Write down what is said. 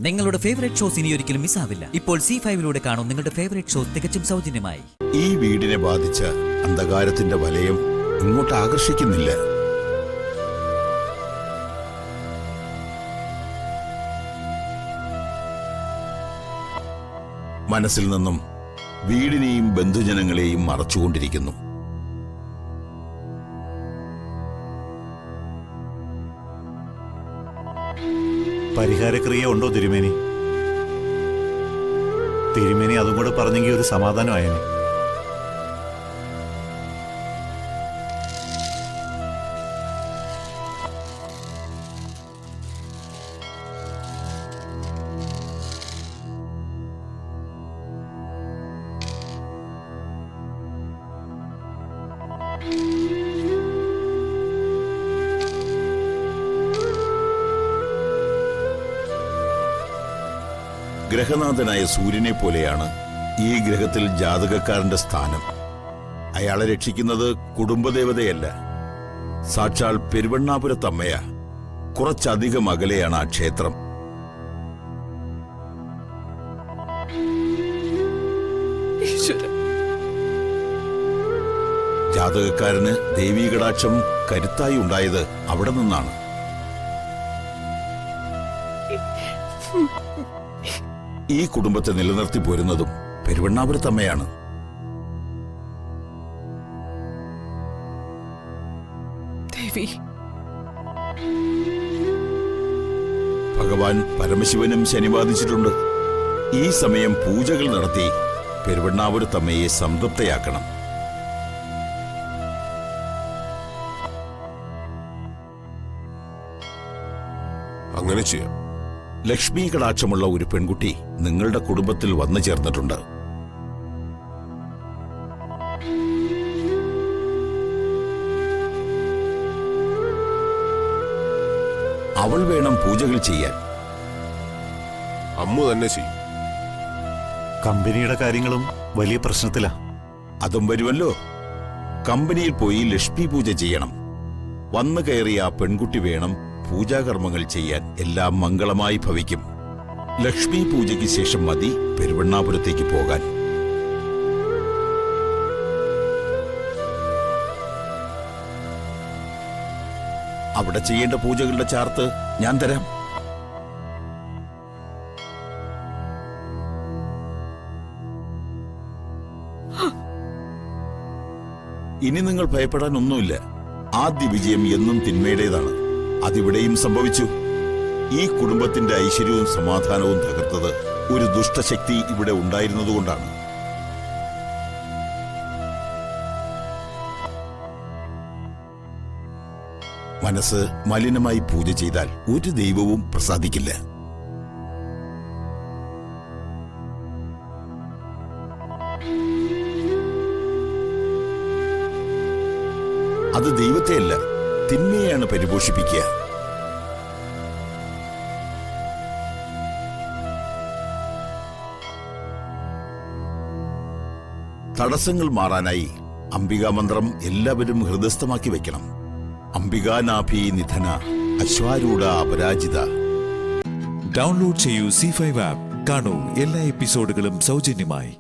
നിങ്ങളുടെ favourite shows ഇനി ഒരിക്കലും മിസ്സാവില്ല. ഇപ്പോൾ C5 കാണും നിങ്ങളുടെ ഫേവറേറ്റ് ഷോസ് തികച്ചും സൗജന്യമായി. ഈ വീടിനെ ബാധിച്ച അന്ധകാരത്തിന്റെ വലയം ഇങ്ങോട്ട് ആകർഷിക്കുന്നില്ല. മനസ്സിൽ നിന്നും വീടിനെയും ബന്ധുജനങ്ങളെയും മറച്ചുകൊണ്ടിരിക്കുന്നു. പരിഹാരക്രിയ ഉണ്ടോ തിരുമേനി? തിരുമേനി അതും കൂടെ പറഞ്ഞെങ്കിൽ ഒരു സമാധാനമായേനെ. ഗ്രഹനാഥനായ സൂര്യനെ പോലെയാണ് ഈ ഗ്രഹത്തിൽ ജാതകക്കാരന്റെ സ്ഥാനം. അയാളെ രക്ഷിക്കുന്നത് കുടുംബദേവതയല്ല, സാക്ഷാൽ പെരുവണ്ണാപുരത്തമ്മയ. കുറച്ചധികം അകലെയാണ് ആ ക്ഷേത്രം. ജാതകക്കാരന് ദേവീകടാക്ഷം കരുത്തായി ഉണ്ടായത് അവിടെ നിന്നാണ്. ഈ കുടുംബത്തെ നിലനിർത്തി പോരുന്നതും പെരുവണ്ണാപുരത്തമ്മയാണ്. ഭഗവാൻ പരമശിവനും ശനി ബാധിച്ചിട്ടുണ്ട്. ഈ സമയം പൂജകൾ നടത്തി പെരുവണ്ണാപുരത്തമ്മയെ സംതൃപ്തയാക്കണം. അങ്ങനെ ചെയ്യാം. ലക്ഷ്മി കടാക്ഷമുള്ള ഒരു പെൺകുട്ടി നിങ്ങളുടെ കുടുംബത്തിൽ വന്നു ചേർന്നിട്ടുണ്ട്. അവൾ വേണം പൂജകൾ ചെയ്യാൻ. അമ്മു തന്നെ ചെയ്യും. കമ്പനിയുടെ കാര്യങ്ങളും വലിയ പ്രശ്നത്തിലാ. അതും വരുമല്ലോ. കമ്പനിയിൽ പോയി ലക്ഷ്മി പൂജ ചെയ്യണം. വന്നു കയറിയ ആ പെൺകുട്ടി വേണം പൂജാകർമ്മങ്ങൾ ചെയ്യാൻ. എല്ലാം മംഗളമായി ഭവിക്കും. ലക്ഷ്മി പൂജയ്ക്ക് ശേഷം മതി പെരുവണ്ണാപുരത്തേക്ക് പോകാൻ. അവിടെ ചെയ്യേണ്ട പൂജകളുടെ ചാർത്ത് ഞാൻ തരാം. ഇനി നിങ്ങൾ ഭയപ്പെടാൻ ഒന്നുമില്ല. ആദ്യ വിജയം എന്നും തിന്മയുടേതാണ്. അതിവിടെയും സംഭവിച്ചു. ഈ കുടുംബത്തിന്റെ ഐശ്വര്യവും സമാധാനവും തകർത്തത് ഒരു ദുഷ്ടശക്തി ഇവിടെ ഉണ്ടായിരുന്നതുകൊണ്ടാണ്. മനസ്സ് മലിനമായി പൂജ ചെയ്താൽ ഒരു ദൈവവും പ്രസാദിക്കില്ല. അത് ദൈവത്തെയല്ല, തിന്മയെയാണ് പരിപോഷിപ്പിക്കുക. തടസ്സങ്ങൾ മാറാനായി അംബികാമന്ത്രം എല്ലാവരും ഹൃദയസ്ഥമാക്കി വയ്ക്കണം. അംബികാനാഭി നിധന അശ്വാരൂഢ അപരാജിത. ഡൗൺലോഡ് ചെയ്യൂ C5 ആപ്പ്. കാണൂ എല്ലാ എപ്പിസോഡുകളും സൗജന്യമായി.